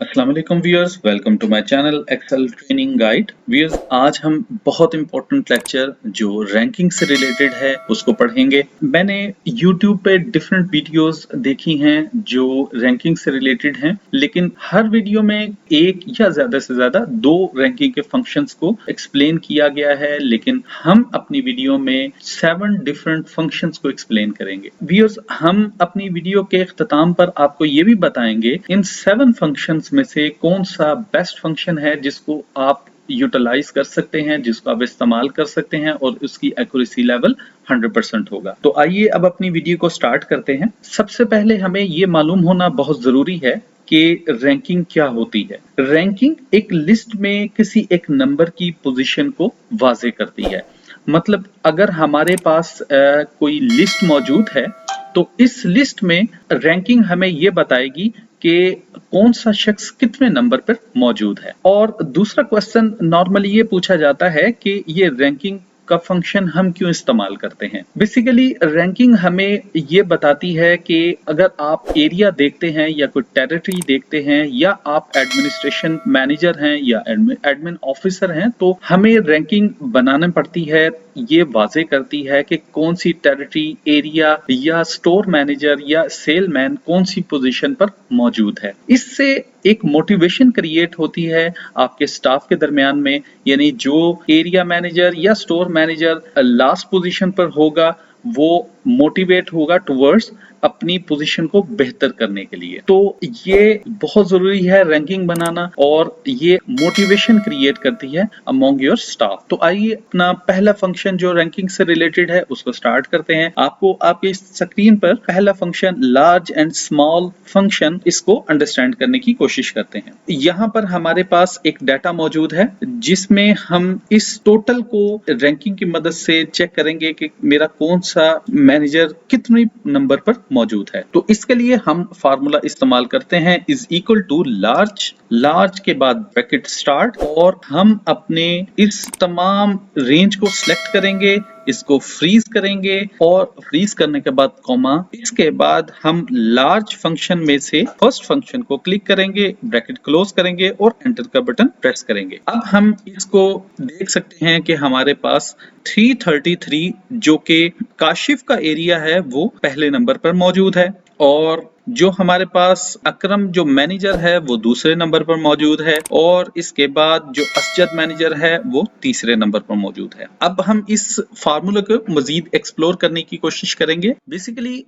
अस्सलाम वालेकुम viewers, welcome to my channel Excel training guide. Viewers, आज हम बहुत इंपॉर्टेंट लेक्चर जो रैंकिंग से रिलेटेड है उसको पढ़ेंगे। मैंने YouTube पे डिफरेंट वीडियोस देखी हैं जो रैंकिंग से रिलेटेड हैं, लेकिन हर वीडियो में एक या ज्यादा से ज्यादा दो रैंकिंग के फंक्शंस को एक्सप्लेन किया गया है, लेकिन हम अपनी वीडियो में 7 डिफरेंट फंक्शंस को एक्सप्लेन करेंगे। व्यूअर्स, हम अपनी वीडियो के इख्तिताम पर आपको ये भी बताएंगे इन 7 फंक्शंस में से कौन सा बेस्ट फंक्शन है जिसको आप यूटिलाइज कर सकते हैं, जिसको आप इस्तेमाल कर सकते हैं और उसकी एक्यूरेसी लेवल 100% होगा। तो आइए अब अपनी वीडियो को स्टार्ट करते हैं। सबसे पहले हमें ये मालूम होना बहुत जरूरी है कि रैंकिंग क्या होती है। रैंकिंग एक लिस्ट में किसी एक नंबर की पोजीशन को वाजे करती है। मतलब अगर हमारे पास कोई लिस्ट मौजूद है तो इस लिस्ट में रैंकिंग हमें ये बताएगी कि कौन सा शख्स कितने नंबर पर मौजूद है। और दूसरा क्वेश्चन नॉर्मली ये पूछा जाता है कि ये रैंकिंग का फंक्शन हम क्यों इस्तेमाल करते हैं। बेसिकली रैंकिंग हमें ये बताती है कि अगर आप एरिया देखते हैं या कोई टेरिटरी देखते हैं या आप एडमिनिस्ट्रेशन मैनेजर हैं या एडमिन ऑफिसर हैं, तो हमें रैंकिंग बनाना पड़ती है। ये वाजे करती है कि कौन सी टेरिटरी, एरिया या स्टोर मैनेजर या सेलमैन कौन सी पोजीशन पर मौजूद है। इससे एक मोटिवेशन क्रिएट होती है आपके स्टाफ के दरमियान में, यानी जो एरिया मैनेजर या स्टोर मैनेजर लास्ट पोजीशन पर होगा वो मोटिवेट होगा टुवर्ड्स अपनी पोजीशन को बेहतर करने के लिए। तो ये बहुत जरूरी है रैंकिंग बनाना, और ये मोटिवेशन क्रिएट करती है अमॉन्ग योर स्टाफ। तो आइए अपना पहला फंक्शन जो रैंकिंग से रिलेटेड है उसको स्टार्ट करते हैं। आपको आपके स्क्रीन पर पहला function large and small function, इसको अंडरस्टैंड करने की कोशिश करते हैं। यहाँ पर हमारे पास एक डाटा मौजूद है जिसमें हम इस टोटल को रैंकिंग की मदद से चेक करेंगे कि मेरा कौन सा मैनेजर कितने नंबर पर मौजूद है। तो इसके लिए हम फार्मूला इस्तेमाल करते हैं इज इक्वल टू लार्ज के बाद ब्रैकेट स्टार्ट, और हम अपने इस तमाम रेंज को सिलेक्ट करेंगे, इसको फ्रीज करेंगे और फ्रीज करने के बाद कॉमा, इसके बाद हम लार्ज फंक्शन में से फर्स्ट फंक्शन को क्लिक करेंगे, ब्रैकेट क्लोज करेंगे और एंटर का बटन प्रेस करेंगे। अब हम इसको देख सकते हैं कि हमारे पास 333 जो कि काशिफ का एरिया है वो पहले नंबर पर मौजूद है, और जो हमारे पास अकरम जो मैनेजर है वो दूसरे नंबर पर मौजूद है, और इसके बाद जो असजद मैनेजर है वो तीसरे नंबर पर मौजूद है। अब हम इस फार्मूला को मजीद एक्सप्लोर करने की कोशिश करेंगे। बेसिकली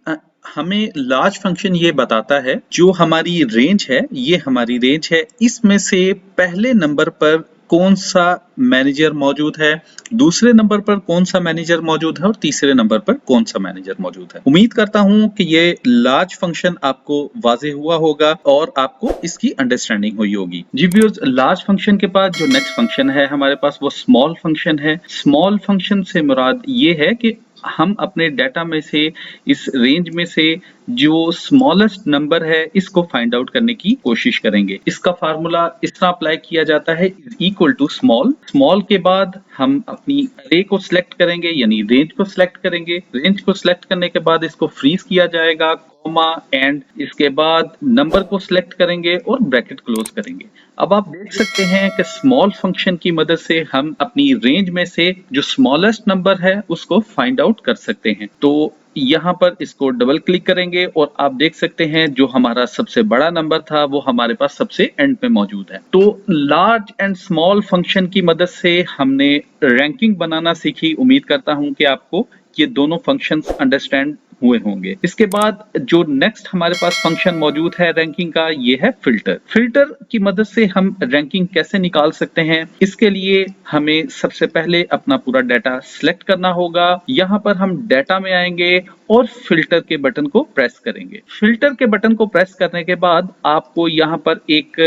हमें लार्ज फंक्शन ये बताता है जो हमारी रेंज है, ये हमारी रेंज है, इसमें से पहले नंबर पर कौन सा मैनेजर मौजूद है, दूसरे नंबर पर कौन सा मैनेजर मौजूद है और तीसरे नंबर पर कौन सा मैनेजर मौजूद है। उम्मीद करता हूं कि ये लार्ज फंक्शन आपको वाजे हुआ होगा और आपको इसकी अंडरस्टैंडिंग हुई होगी। जी व्यूअर्स, लार्ज फंक्शन के बाद जो नेक्स्ट फंक्शन है हमारे पास वो स्मॉल फंक्शन है। स्मॉल फंक्शन से मुराद ये है कि हम अपने डाटा में से, इस रेंज में से जो स्मॉलेस्ट नंबर है इसको फाइंड आउट करने की कोशिश करेंगे। इसका फार्मूला इस तरह अप्लाई किया जाता है इज इक्वल टू स्मॉल के बाद हम अपनी अरे को सिलेक्ट करेंगे, यानी रेंज को सिलेक्ट करेंगे। रेंज को सिलेक्ट करने के बाद इसको फ्रीज किया जाएगा, कॉमा एंड, इसके बाद नंबर को सिलेक्ट करेंगे और ब्रैकेट क्लोज करेंगे। अब आप देख सकते हैं कि स्मॉल फंक्शन की मदद से हम अपनी रेंज में से जो स्मॉलेस्ट नंबर है उसको फाइंड आउट कर सकते हैं। तो यहाँ पर इसको डबल क्लिक करेंगे और आप देख सकते हैं जो हमारा सबसे बड़ा नंबर था वो हमारे पास सबसे एंड पे मौजूद है। तो लार्ज एंड स्मॉल फंक्शन की मदद से हमने रैंकिंग बनाना सीखी। उम्मीद करता हूं कि आपको ये दोनों फंक्शंस अंडरस्टैंड हुए होंगे। इसके बाद जो नेक्स्ट हमारे पास फंक्शन मौजूद है रैंकिंग का, ये है फिल्टर। फिल्टर की मदद से हम रैंकिंग कैसे निकाल सकते हैं, इसके लिए हमें सबसे पहले अपना पूरा डाटा सिलेक्ट करना होगा। यहाँ पर हम डाटा में आएंगे और फिल्टर के बटन को प्रेस करेंगे। फिल्टर के बटन को प्रेस करने के बाद आपको यहाँ पर एक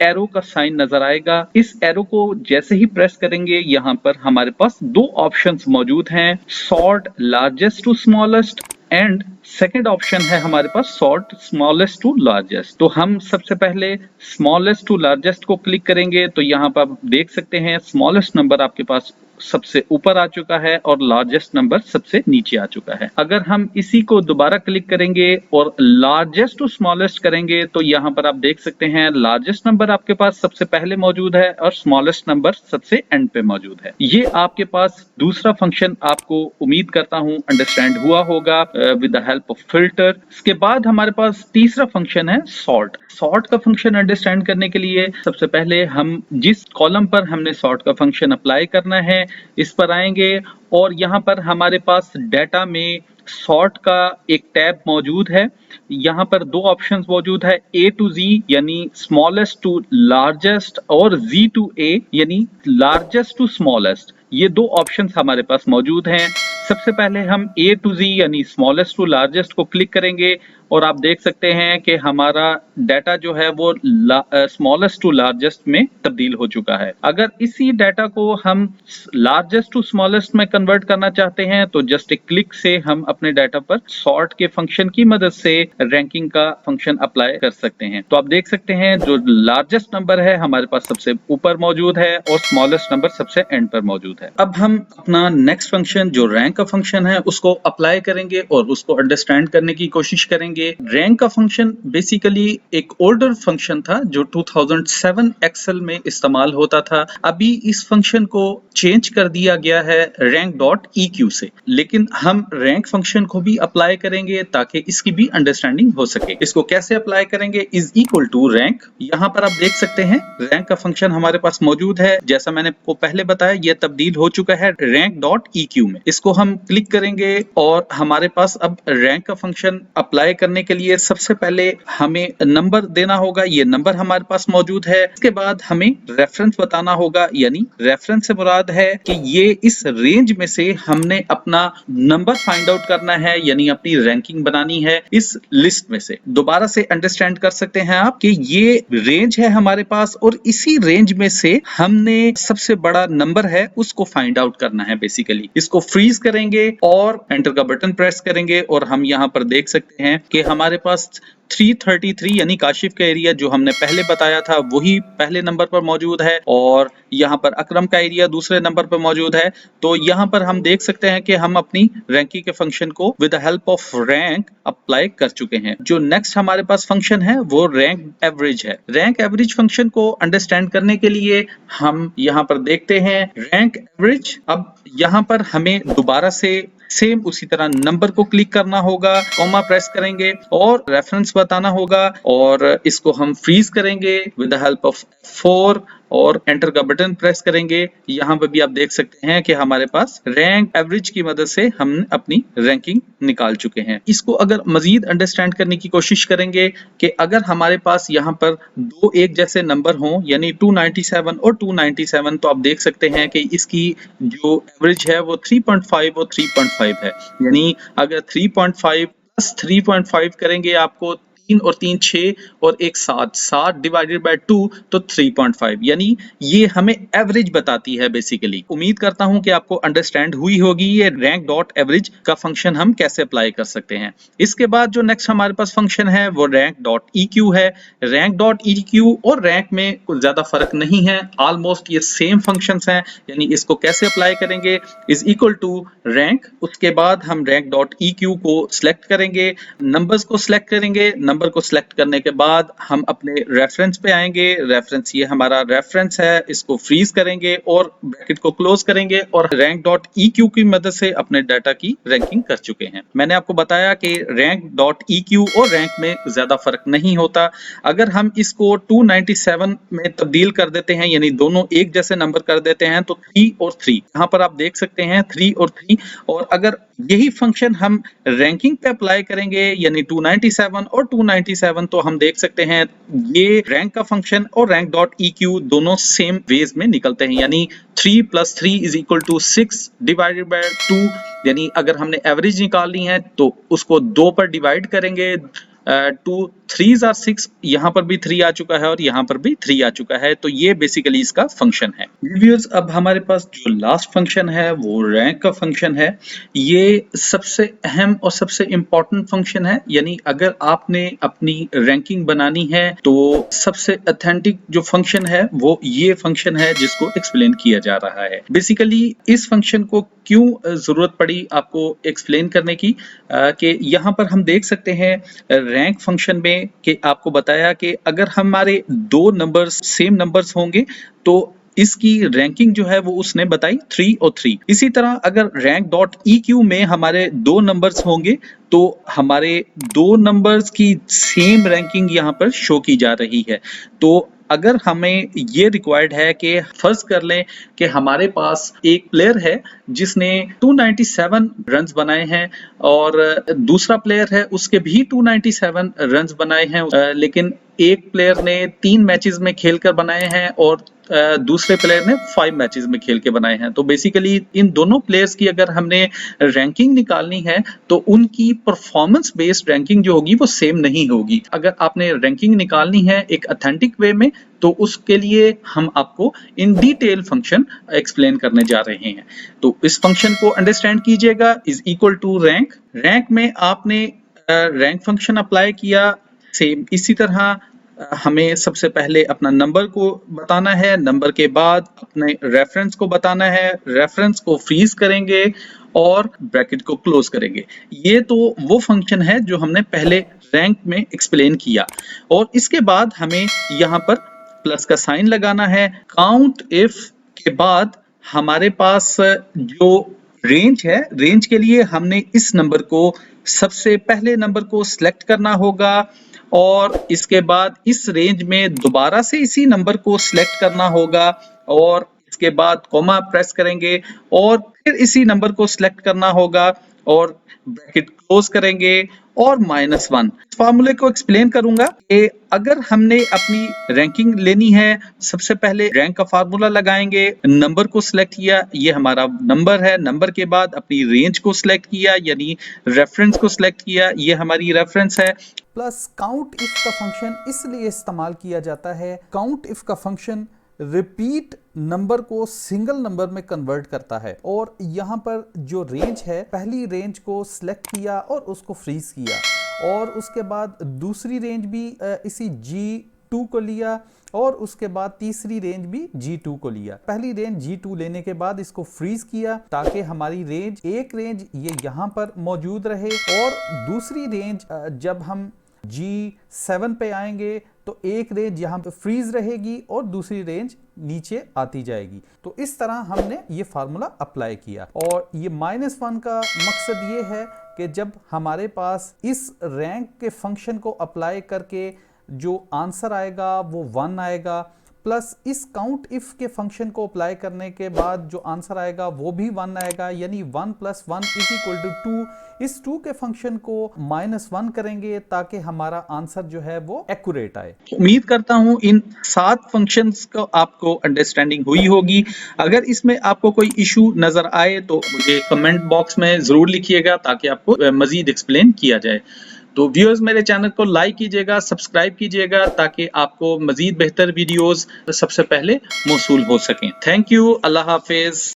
एरो का साइन नजर आएगा। इस एरो को जैसे ही प्रेस करेंगे यहाँ पर हमारे पास दो ऑप्शंस मौजूद हैं, sort largest to smallest and second option है हमारे पास सॉर्ट स्मॉलेस्ट टू लार्जेस्ट। तो हम सबसे पहले स्मॉलेस्ट टू लार्जेस्ट को क्लिक करेंगे तो यहाँ पर आप देख सकते हैं स्मॉलेस्ट नंबर आपके पास सबसे ऊपर आ चुका है और लार्जेस्ट नंबर सबसे नीचे आ चुका है। अगर हम इसी को दोबारा क्लिक करेंगे और लार्जेस्ट टू स्मॉलेस्ट करेंगे तो यहाँ पर आप देख सकते हैं लार्जेस्ट नंबर आपके पास सबसे पहले मौजूद है और स्मॉलेस्ट नंबर सबसे एंड पे मौजूद है। ये आपके पास दूसरा फंक्शन आपको उम्मीद करता हूं अंडरस्टैंड हुआ होगा with the help of filter. इसके बाद हमारे पास तीसरा फंक्शन है सॉर्ट। सॉर्ट का फंक्शन अंडरस्टैंड करने के लिए सबसे पहले हम जिस कॉलम पर हमने सॉर्ट का फंक्शन अप्लाई करना है इस पर आएंगे और यहाँ पर हमारे पास डेटा में सॉर्ट का एक टैब मौजूद है। यहाँ पर दो ऑप्शंस मौजूद है, ए टू जी यानी स्मॉलेस्ट टू लार्जेस्ट और जी टू ए यानी लार्जेस्ट टू स्मॉलेस्ट। ये दो ऑप्शंस हमारे पास मौजूद हैं। सबसे पहले हम ए टू जी यानी स्मॉलेस्ट टू लार्जेस्ट को क्लिक करेंगे और आप देख सकते हैं कि हमारा डाटा जो है वो स्मॉलेस्ट टू लार्जेस्ट में तब्दील हो चुका है। अगर इसी डाटा को हम लार्जेस्ट टू स्मॉलेस्ट में कन्वर्ट करना चाहते हैं तो जस्ट एक क्लिक से हम अपने डाटा पर सॉर्ट के फंक्शन की मदद से रैंकिंग का फंक्शन अप्लाई कर सकते हैं। तो आप देख सकते हैं जो लार्जेस्ट नंबर है हमारे पास सबसे ऊपर मौजूद है और स्मॉलेस्ट नंबर सबसे एंड पर मौजूद है। अब हम अपना नेक्स्ट फंक्शन जो रैंक का फंक्शन है उसको अप्लाई करेंगे और उसको अंडरस्टैंड करने की कोशिश करेंगे। रैंक का फंक्शन बेसिकली एक ओल्डर फंक्शन था जो 2007 एक्सेल में इस्तेमाल होता था। अभी इस फंक्शन को चेंज कर दिया गया है rank.eq से, लेकिन हम रैंक फंक्शन को भी अप्लाई करेंगे ताकि इसकी भी अंडरस्टैंडिंग हो सके। इसको कैसे अप्लाई करेंगे, इज इक्वल टू रैंक। यहाँ पर आप देख सकते हैं रैंक का फंक्शन हमारे पास मौजूद है। जैसा मैंने आपको पहले बताया यह तब्दील हो चुका है rank.eq में। इसको हम क्लिक करेंगे और हमारे पास अब रैंक का फंक्शन अप्लाई करने के लिए सबसे पहले हमें नंबर देना होगा। ये नंबर हमारे पास मौजूद है। इसके बाद हमें रेफरेंस बताना होगा, यानी रेफरेंस से मुराद है कि ये इस रेंज में से हमने अपना नंबर फाइंड आउट करना है, यानी अपनी रैंकिंग बनानी है इस लिस्ट में से। दोबारा से अंडरस्टैंड कर सकते हैं आप कि ये रेंज है हमारे पास और इसी रेंज में से हमने सबसे बड़ा नंबर है उसको फाइंड आउट करना है। बेसिकली इसको फ्रीज करेंगे और एंटर का बटन प्रेस करेंगे और हम यहाँ पर देख सकते हैं कि हमारे पास 333 यानी काशिफ का एरिया जो हमने पहले बताया था वही पहले नंबर पर मौजूद है और यहाँ पर अकरम का एरिया दूसरे नंबर पर मौजूद है। तो यहाँ पर हम देख सकते हैं कि हम अपनी रैंकिंग के फंक्शन को with the help of rank apply कर चुके हैं। जो नेक्स्ट हमारे पास फंक्शन है वो रैंक एवरेज है। रैंक एवरेज फंक्शन को अंडरस्टैंड करने के लिए हम यहाँ पर देखते हैं रैंक एवरेज। अब यहाँ पर हमें दोबारा से सेम उसी तरह नंबर को क्लिक करना होगा, कॉमा प्रेस करेंगे और रेफरेंस बताना होगा और इसको हम फ्रीज करेंगे विद द हेल्प ऑफ 4 और एंटर का बटन प्रेस करेंगे। यहाँ पे भी आप देख सकते हैं कि हमारे पास रैंक एवरेज की मदद से हम अपनी रैंकिंग निकाल चुके हैं। इसको अगर मजीद अंडरस्टैंड करने की कोशिश करेंगे कि अगर हमारे पास यहाँ पर दो एक जैसे नंबर हों यानी 297 और 297 तो आप देख सकते हैं कि इसकी जो एवरेज है वो 3.5 और 3.5 है। यानी अगर 3.5 प्लस 3.5 करेंगे आपको 3 और 3 6 और 1 7 डिवाइडेड बाय 2 तो 3.5 यानी ये हमें एवरेज बताती है बेसिकली। उम्मीद करता हूं कि आपको अंडरस्टैंड हुई होगी ये रैंक डॉट एवरेज का फंक्शन हम कैसे अप्लाई कर सकते हैं। इसके बाद जो नेक्स्ट हमारे पास फंक्शन है वो रैंक डॉट EQ है। रैंक डॉट EQ और रैंक में कुछ ज्यादा फर्क नहीं है, ऑलमोस्ट ये सेम फंक्शंस हैं। यानी इसको कैसे अप्लाई करेंगे, इज इक्वल टू रैंक। उसके बाद हम रैंक डॉट EQ को सिलेक्ट करेंगे, नंबर्स को सिलेक्ट करेंगे। नंबर को सिलेक्ट करने के बाद हम अपने रेफरेंस पे आएंगे। रेफरेंस ये हमारा रेफरेंस है, इसको फ्रीज करेंगे और ब्रैकेट को क्लोज करेंगे और रैंक डॉट EQ की मदद से अपने डाटा की रैंकिंग कर चुके हैं। मैंने आपको बताया कि रैंक डॉट EQ और रैंक में ज्यादा फर्क नहीं होता। अगर हम इसको 297 में तब्दील कर देते हैं यानी दोनों एक जैसे नंबर कर देते हैं तो 3 और 3 यहाँ पर आप देख सकते हैं 3 और 3। और अगर यही फंक्शन हम रैंकिंग पे अप्लाई करेंगे यानी 297 और 297 तो हम देख सकते हैं ये रैंक का फंक्शन और रैंक डॉट EQ दोनों सेम वेज में निकलते हैं। यानी 3 + 3 is equal to 6 divided by 2। यानी अगर हमने एवरेज निकालनी है तो उसको 2 पर डिवाइड करेंगे टू थ्रीज आर 6, यहाँ पर भी 3 आ चुका है और यहाँ पर भी 3 आ चुका है। तो ये बेसिकली इसका फंक्शन है। व्यूअर्स, अब हमारे पास जो लास्ट फंक्शन है वो रैंक का फंक्शन है। ये सबसे अहम और सबसे इंपॉर्टेंट फंक्शन है, यानी अगर आपने अपनी रैंकिंग बनानी है तो सबसे ऑथेंटिक जो फंक्शन है वो ये फंक्शन है जिसको एक्सप्लेन किया जा रहा है। बेसिकली इस फंक्शन को क्यों जरूरत पड़ी आपको एक्सप्लेन करने की, कि यहाँ पर हम देख सकते हैं रैंक फंक्शन में कि आपको बताया कि अगर हमारे दो नंबर्स सेम नंबर्स होंगे तो इसकी रैंकिंग जो है वो उसने बताई 3 और 3। इसी तरह अगर रैंक डॉट EQ में हमारे दो नंबर्स होंगे तो हमारे दो नंबर्स की सेम रैंकिंग यहाँ पर शो की जा रही है। तो अगर हमें ये रिक्वायर्ड है कि फर्ज कर लें कि हमारे पास एक प्लेयर है जिसने 297 रन्स बनाए हैं और दूसरा प्लेयर है उसके भी 297 रन्स बनाए हैं, लेकिन एक प्लेयर ने 3 मैचेस में खेलकर बनाए हैं और दूसरे प्लेयर ने 5 मैचेस में खेल के बनाए हैं। तो बेसिकली इन दोनों प्लेयर्स की अगर हमने रैंकिंग निकालनी है तो उनकी परफॉर्मेंस बेस्ड रैंकिंग जो होगी वो सेम नहीं होगी। अगर आपने रैंकिंग निकालनी है एक ऑथेंटिक वे में तो उसके लिए हम आपको इन डिटेल फंक्शन एक्सप्लेन करने जा रहे हैं। तो इस फंक्शन को अंडरस्टैंड कीजिएगा। Is equal to rank. Rank में आपने रैंक फंक्शन अप्लाई किया, सेम इसी तरह हमें सबसे पहले अपना नंबर को बताना है, नंबर के बाद अपने रेफरेंस को बताना है, रेफरेंस को फ्रीज करेंगे और ब्रैकेट को क्लोज करेंगे। ये तो वो फंक्शन है जो हमने पहले रैंक में एक्सप्लेन किया। और इसके बाद हमें यहाँ पर प्लस का साइन लगाना है। काउंट इफ के बाद हमारे पास जो रेंज है, रेंज के लिए हमने इस नंबर को सबसे पहले नंबर को सिलेक्ट करना होगा और इसके बाद इस रेंज में दोबारा से इसी नंबर को सिलेक्ट करना होगा और इसके बाद कॉमा प्रेस करेंगे और फिर इसी नंबर को सिलेक्ट करना होगा और ब्रैकेट क्लोज करेंगे और -1। फार्मूले को एक्सप्लेन करूंगा कि अगर हमने अपनी रैंकिंग लेनी है, सबसे पहले रैंक का फार्मूला लगाएंगे, नंबर को सिलेक्ट किया, ये हमारा नंबर है, नंबर के बाद अपनी रेंज को सिलेक्ट किया यानी रेफरेंस को सिलेक्ट किया, ये हमारी रेफरेंस है। प्लस काउंट इफ का फंक्शन इसलिए इस्तेमाल किया जाता है, काउंट इफ का फंक्शन रिपीट नंबर को सिंगल नंबर में कन्वर्ट करता है। और यहाँ पर जो रेंज है, पहली रेंज को सिलेक्ट किया और उसको फ्रीज किया और उसके बाद दूसरी रेंज भी इसी G2 को लिया और उसके बाद तीसरी रेंज भी G2 को लिया। पहली रेंज G2 लेने के बाद इसको फ्रीज किया ताकि हमारी रेंज एक रेंज ये यहाँ पर मौजूद रहे और दूसरी रेंज जब हम G7 पे आएंगे तो एक रेंज यहाँ पे फ्रीज रहेगी और दूसरी रेंज नीचे आती जाएगी। तो इस तरह हमने ये फार्मूला अप्लाई किया और ये -1 का मकसद ये है कि जब हमारे पास इस रैंक के फंक्शन को अप्लाई करके जो आंसर आएगा वो 1 आएगा, प्लस इस काउंट इफ के फंक्शन को अप्लाई करने के बाद जो आंसर आएगा वो भी 1 आएगा, यानी 1 + 1 = 2। इस 2 के फंक्शन को -1 करेंगे ताकि हमारा आंसर जो है वो एक्यूरेट आए। उम्मीद करता हूं इन 7 फंक्शंस को आपको अंडरस्टैंडिंग हुई होगी। अगर इसमें आपको कोई इशू नजर आए तो मुझे कमेंट बॉक्स में जरूर लिखिएगा ताकि आपको मजीद एक्सप्लेन किया जाए। तो व्यूअर्स, मेरे चैनल को लाइक कीजिएगा, सब्सक्राइब कीजिएगा ताकि आपको मजीद बेहतर वीडियोस सबसे पहले मौसूल हो सकें। Thank you. Allah Hafiz.